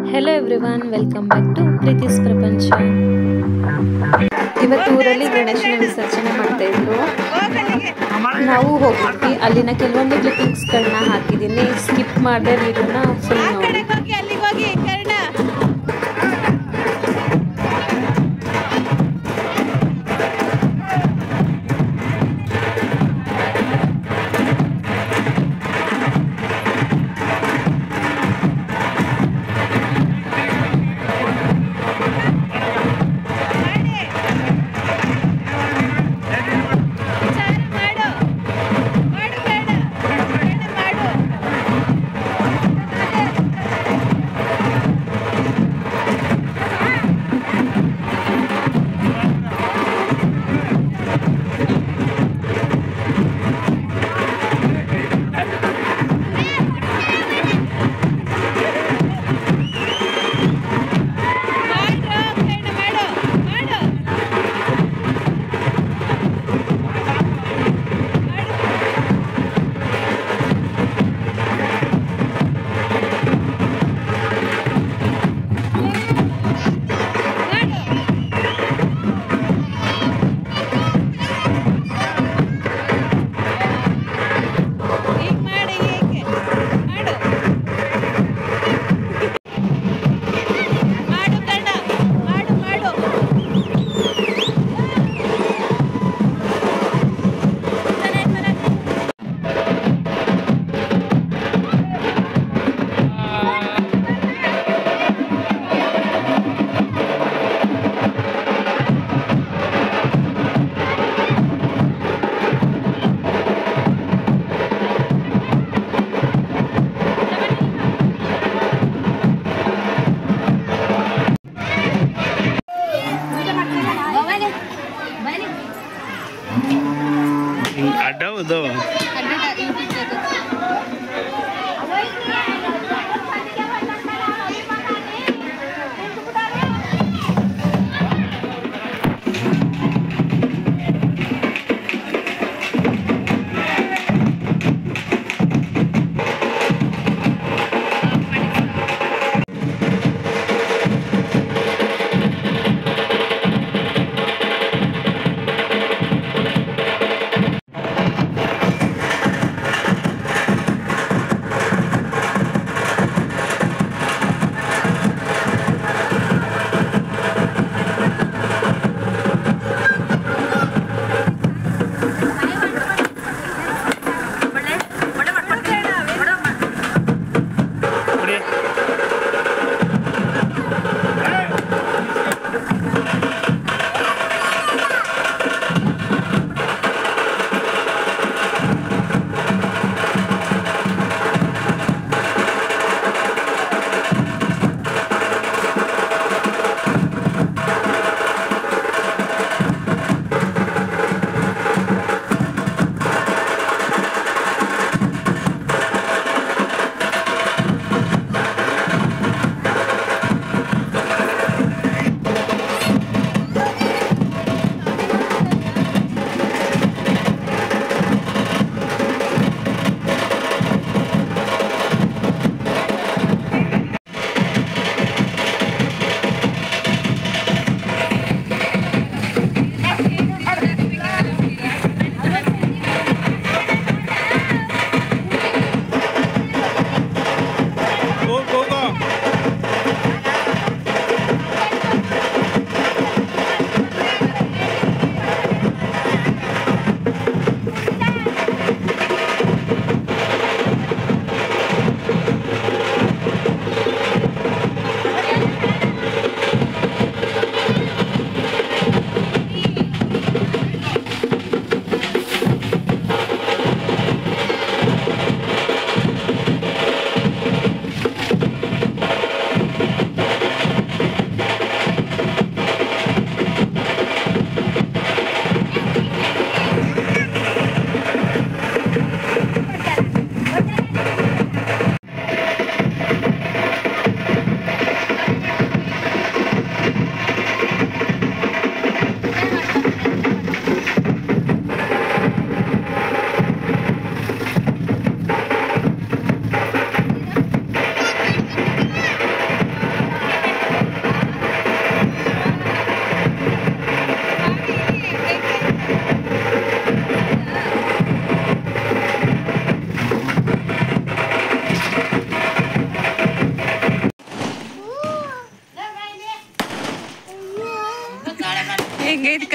Hello everyone, welcome back to Preethi's Prapancha. ಇವತ್ತು ಊರಲ್ಲಿ ಗಣೇಶನ ವಿಸರ್ಜನೆ ಮಾಡ್ತಾ ಇದ್ರು. ನಾವು ಹೋಗಿದ್ವಿ. ಅಲ್ಲಿನ ಕೆಲವೊಂದು ಕ್ಲಿಪ್ಪಿಂಗ್ಸ್ಗಳನ್ನ ಹಾಕಿದ್ದೀನಿ, ಸ್ಕಿಪ್ ಮಾಡದೆ ವಿಡಿಯೋನ ಫುಲ್ ನೋಡಿ.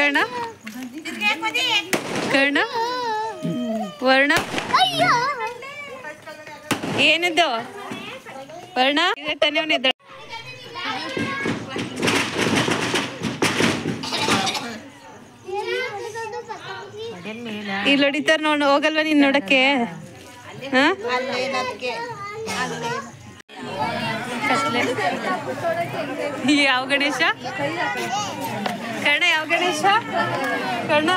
ಕರ್ಣ ಕರ್ಣ ವರ್ಣ ಏನದು ವರ್ಣ ತಾನೇ ಅವನಿದ್ದ ಇಲ್ಲಿ ಹೊಡಿತಾರ ನೋಡು ಹೋಗಲ್ವಾ ನೀನ್ ನೋಡಕ್ಕೆ ಯಾವ ಗಣೇಶ ಕರ್ಣ ಯಾವ ಗಣೇಶ ಕರ್ಣ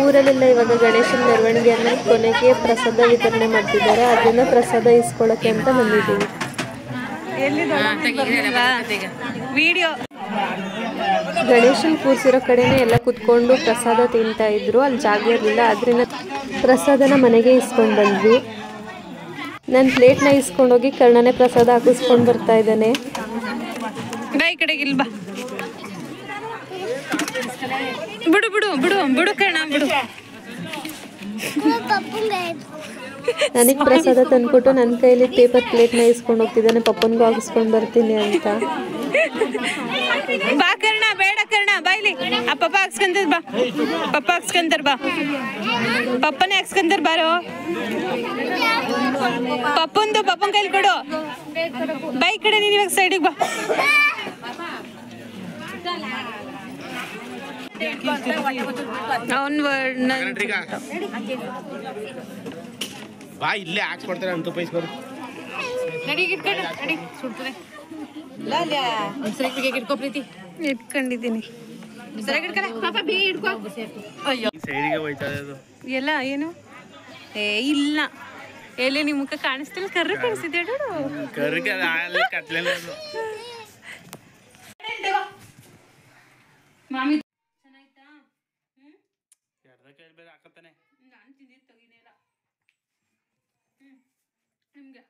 ಊರಲ್ಲೆಲ್ಲ ಇವಾಗ ಗಣೇಶನ ಮೆರವಣಿಗೆಯನ್ನ ಕೊನೆಗೆ ಪ್ರಸಾದ ವಿತರಣೆ ಮಾಡ್ತಿದ್ದಾರೆ. ಅದನ್ನ ಪ್ರಸಾದ ಇಸ್ಕೊಳ್ಳಕ್ಕೆ ಅಂತ ಬಂದಿದ್ದೀವಿ. ವಿಡಿಯೋ ಗಣೇಶನ್ ಕೂರ್ಸಿರೋ ಕಡೆನೆ ಎಲ್ಲ ಕುತ್ಕೊಂಡು ಪ್ರಸಾದ ತಿಂತಾ ಇದ್ರು. ಅಲ್ಲಿ ಜಾಗ ಇರಲಿಲ್ಲ, ಆದ್ರಿಂದ ಪ್ರಸಾದನ ಮನೆಗೆ ಇಸ್ಕೊಂಡು ಬಂದ್ವಿ. ನನ್ನ ಪ್ಲೇಟ್ನ ಇಸ್ಕೊಂಡೋಗಿ ಕರ್ಣನೇ ಪ್ರಸಾದ ಹಾಕಿಸ್ಕೊಂಡು ಬರ್ತಾ ಇದ್ದಾನೆ. ಈ ಕಡೆಗೆ ಇಲ್ಬಾ ಬಿಡು ಬಿಡು ಬಿಡು ಬಿಡು ಕರ್ಣ ಬಿಡು. ನನಗೆ ಪ್ರಸಾದ ತಂದ್ಕೊಟ್ಟು ನನ್ನ ಕೈಲಿ ಪೇಪರ್ ಪ್ಲೇಟ್ನ ಇಸ್ಕೊಂಡು ಹೋಗ್ತಿದ್ದಾನೆ. ಪಪ್ಪನ್ಗೂ ಹಾಕಿಸ್ಕೊಂಡು ಬರ್ತೀನಿ ಅಂತ. ಬಾ ಕರ್ಣ ಬೇಡ ಕರ್ಣ ಬಾಯ್ಲಿ ಆ ಪಪ್ಪ ಹಾಕ್ಸ್ಕೊಂತಾರ ಬಾ ಪಪ್ಪ ಹಾಕ್ಸ್ಕೊಂತಾರ ಬಾ ಪಪ್ಪನೇ ಹಾಕ್ಸ್ಕೊಂತಾರ ಬಾರೋ ಪಪ್ಪನ ಕೈಲಿ ಕೊಡು. ಬೈ ಕಡೆ ನೀನು ಇವಾಗ ಸೈಡಿಗೆ ಬಾ. ಅವನ್ ಬಾ ಇಲ್ಲೇ ಹಾಕ್ಸ್ಕೊಡ್ತಾರೆ ಅಂತ ಪೈಸ್ಕೊಡು ಇಟ್ಕೊಂಡಿದ್ದೀನಿ. ಎಲ್ಲ ಏನು ಏ ಇಲ್ಲ ಎಲ್ಲಿ ನಿಮ್ ಮುಖ ಕಾಣಿಸ್ತಿಲ್ಲ. ಕರ್ರ ಕಾಣಿಸ್ತಿದ್ದೆ ಮಾಮಿ ಚೆನ್ನಾಯ್ತಾ? ನಾನು ತಿಂದಿದ್ದು ತಗಿನೇ ಇಲ್ಲ ನಿಮ್ಗೆ.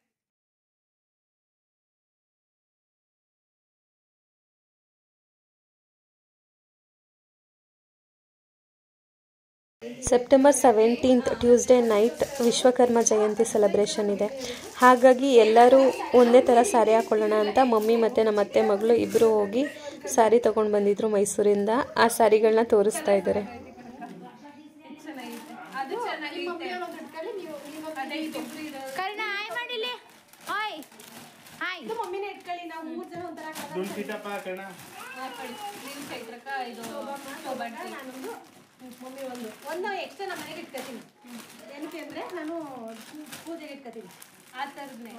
September 17 Tuesday night Vishwakarma Jayanti celebration ಇದೆ. ಹಾಗಾಗಿ ಎಲ್ಲರೂ ಒಂದೇ ಥರ ಸ್ಯಾರಿ ಹಾಕೊಳ್ಳೋಣ ಅಂತ ಮಮ್ಮಿ ಮತ್ತು ನಮ್ಮ ಅತ್ತೆ ಮಗಳು ಇಬ್ಬರು ಹೋಗಿ ಸ್ಯಾರಿ ತೊಗೊಂಡು ಬಂದಿದ್ರು ಮೈಸೂರಿಂದ. ಆ ಸ್ಯಾರಿಗಳನ್ನ ತೋರಿಸ್ತಾ ಇದ್ದಾರೆ. ಒಂದು ಎಕ್ಸ್ಟ್ರಾ ನಮ್ಮ ಮನೆಗೆ ಇಟ್ಕೊತೀನಿ. ಏನಕ್ಕೆ ಅಂದರೆ ನಾನು ಪೂಜೆಗೆ ಇಟ್ಕೊತೀನಿ. ಆ ಥರದ್ನೇ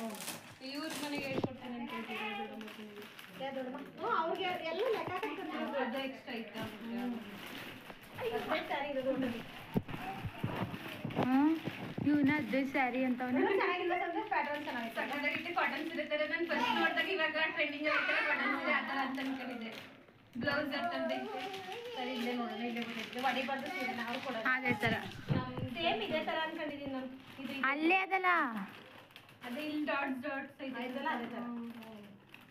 ಇವ್ರ ಮನೆಗೆ ಹೇಳ್ಕೊಡ್ತೀನಿ ಅಂತ ಹೇಳ್ತಿದ್ರು. ಅವ್ರಿಗೆ ಎಲ್ಲ ಲೆಕ್ಕ ಅದು ಎಕ್ಸ್ಟ್ರಾ ಇತ್ತು. ಸ್ಯಾರಿ ಇರೋದು ಇವನ ಅದೇ ಸ್ಯಾರಿ ಅಂತ ಚೆನ್ನಾಗಿಲ್ಲ ಪ್ಯಾಟರ್ನ್ ಚೆನ್ನಾಗಿತ್ತು. ಕಾಟನ್ ಸೀರೆ ತರ ನಾನು ಫಸ್ಟ್ ನೋಡಿದಾಗ ಇವಾಗ ಟ್ರೆಂಡಿಂಗ್ ಆಗಿತ್ತು ಕಾಟನ್ ಸೀರೆ ಆ ಥರ ಅಂತ ಅನ್ಕೊಂಡಿದ್ದೆ. ಬ್ಲೌಸ್ ಅಂತಂದೆ ಸರಿ ಇಲ್ಲೇ ನೋಡೋಣ. ಇಲ್ಲೇ ಬಿಟ್ಟಿದ್ದೆ ವಡಿ ಬಡ್ದು ಸೀರೆ ನಾವು ಕೊಡೋಣ ಅದೇ ಥರ ಸೇಮ್ ಇದೇ ಥರ ಅನ್ಕೊಂಡಿದ್ದೀನಿ ನಾನು. ಇದು ಅಲ್ಲೇ ಅದಲ್ಲ ಅದೇ ಇಲ್ಲಿ ಡಾಟ್ಸ್ ಇದೆಲ್ಲ ಅದೇ ಥರ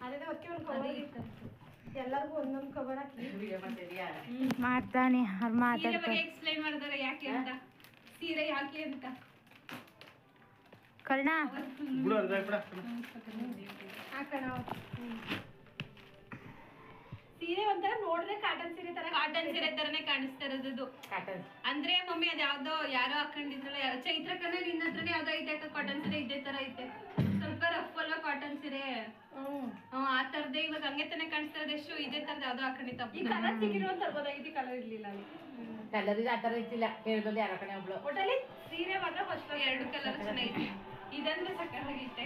ಅದೇ ಹೊಕ್ಕೆ ಒಂದು ಕವರ್ ಇತ್ತು. ಎಲ್ಲರಿಗೂ ಒಂದೊಂದು ಕವರ್ ಹಾಕಿ ಮಾಡ್ತಾನೆ ಅವ್ರು ಸೀರೆ ಮಾತಾಡ್ತಾರೆ. ಬಗ್ಗೆ ಎಕ್ಸ್ಪ್ಲೈನ್ ಮಾಡಿದಾರೆ ಯಾಕೆ ಅಂತ, ಸೀರೆ ಯಾಕೆ ಅಂತ. ಕರ್ಣ ಹಾಕೋಣ. ಸೀರೆ ಒಂಥರ ನೋಡಿದ್ರೆ ಕಾಟನ್ ಸೀರೆ ತರ ತರನೇ ಕಾಣಿಸ್ತಾ ಇರೋದು. ಅಂದ್ರೆ ಮಮ್ಮಿ ಅದ್ ಯಾವ್ದೋ ಯಾರೋ ಹಾಕೊಂಡಿದ್ರಲ್ಲ, ಚೈತ್ರಕನ ನಿನ್ನ ಹತ್ರನೇ ಯಾವ್ದೋ ಐತೆ ಕಾಟನ್ ಸೀರೆ ಇದೇ ತರ ಐತೆ. ಸ್ವಲ್ಪ ರಫ್ ಅಲ್ವಾ ಕಾಟನ್ ಸೀರೆ. ಆ ತರದೇ ಇವಾಗ ಹಂಗೆ ತಾನೇ ಕಾಣಿಸ್ತಾ ಇರೋದು. ಎಷ್ಟು ಇದೇ ತರದ್ ಯಾವ್ದೋ ಹಾಕೊಂಡಿತ್ತ. ಈ ಕಲರ್ ಸಿಕ್ಕಿರೋ ತರ್ಬೋದಾಗಿತ್ತು. ಕಲರ್ ಇರ್ಲಿಲ್ಲ ಅಲ್ಲಿ. ಕಲರ್ ಆ ತರ ಇತ್ತಿಲ್ಲ ಕೇಳಿದಲ್ಲಿ ಯಾರ ಕಡೆ ಒಬ್ಳು ಒಟ್ಟಲ್ಲಿ ಸೀರೆ ಮಾತ್ರ ಫಸ್ಟ್ ಎರಡು ಕಲರ್ ಚೆನ್ನಾಗಿದೆ. ಇದಂದ್ರೆ ಸಕ್ಕತ್ತಾಗೈತೆ.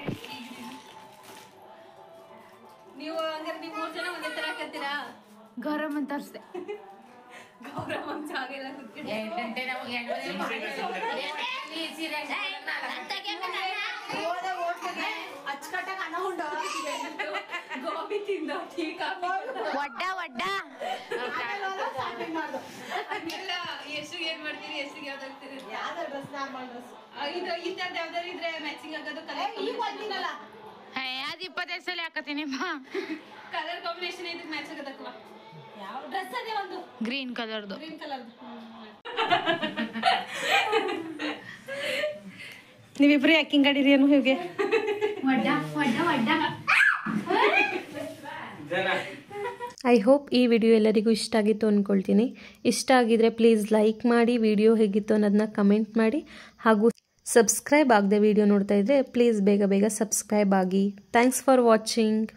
ನೀವು ಹಂಗಾರೆ ನೀವು 3 ಜನ ಒಂದೇ ತರ ಹಾಕತ್ತೀರಾ? ಗೌರಮ್ಮ ಅಂತ ತೋರಿಸ್ದೆ. ಗೌರಮ್ಮ ಅಂತ ಆಗೆಲ್ಲ ಕೂತ್ಕೊಂಡು ಗಂಟೆ ನಾವು ಅಚ್ಚುಕಟ್ಟಾಗಿ ಅನ್ನ ಉಂಡ ಗೋಬಿ ತಿಂದ ಟೀ ಕಾಫಿ ಒಡ್ಡ ಇಲ್ಲ. ಎಷ್ಟು ಏನ್ ಮಾಡ್ತೀರಿ, ಎಷ್ಟು ಯಾವ್ದಾಗ್ತೀರಿ? ಯಾವ್ದು ಡ್ರೆಸ್ ನಾರ್ಮಲ್ ಡ್ರೆಸ್ ಇದು ಈ ತರದ್ ಯಾವ್ದಾರು ಇದ್ರೆ ಮ್ಯಾಚಿಂಗ್ ಆಗೋದು. ಈಗ ಒಂದಿನಲ್ಲ ಅದು 25 ಸಲ ಹಾಕತೀನಿ ಬಾ. ಕಲರ್ ಕಾಂಬಿನೇಷನ್ ಇದಕ್ಕೆ ಮ್ಯಾಚ್ ಆಗೋದಕ್ಕವ. ಯಾವ ಡ್ರೆಸ್ ಅದೇ ಒಂದು ಗ್ರೀನ್ ಕಲರ್ದು. Green colour. ನೀವಿಬ್ರು ಯಾಕಿಂಗ್ ಆಡಿರಿ ಏನು ಹೀಗೆ? ಐ ಹೋಪ್ ಈ ವಿಡಿಯೋ ಎಲ್ಲರಿಗೂ ಇಷ್ಟ ಆಗಿತ್ತು ಅಂದ್ಕೊಳ್ತೀನಿ. ಇಷ್ಟ ಆಗಿದ್ರೆ ಪ್ಲೀಸ್ ಲೈಕ್ ಮಾಡಿ, ವಿಡಿಯೋ ಹೇಗಿತ್ತು ಅನ್ನೋದನ್ನ ಕಮೆಂಟ್ ಮಾಡಿ, ಹಾಗೂ ಸಬ್ಸ್ಕ್ರೈಬ್ ಆಗದೆ ವಿಡಿಯೋ ನೋಡ್ತಾ ಇದ್ದರೆ ಪ್ಲೀಸ್ ಬೇಗ ಬೇಗ ಸಬ್ಸ್ಕ್ರೈಬ್ ಆಗಿ. Thanks for watching.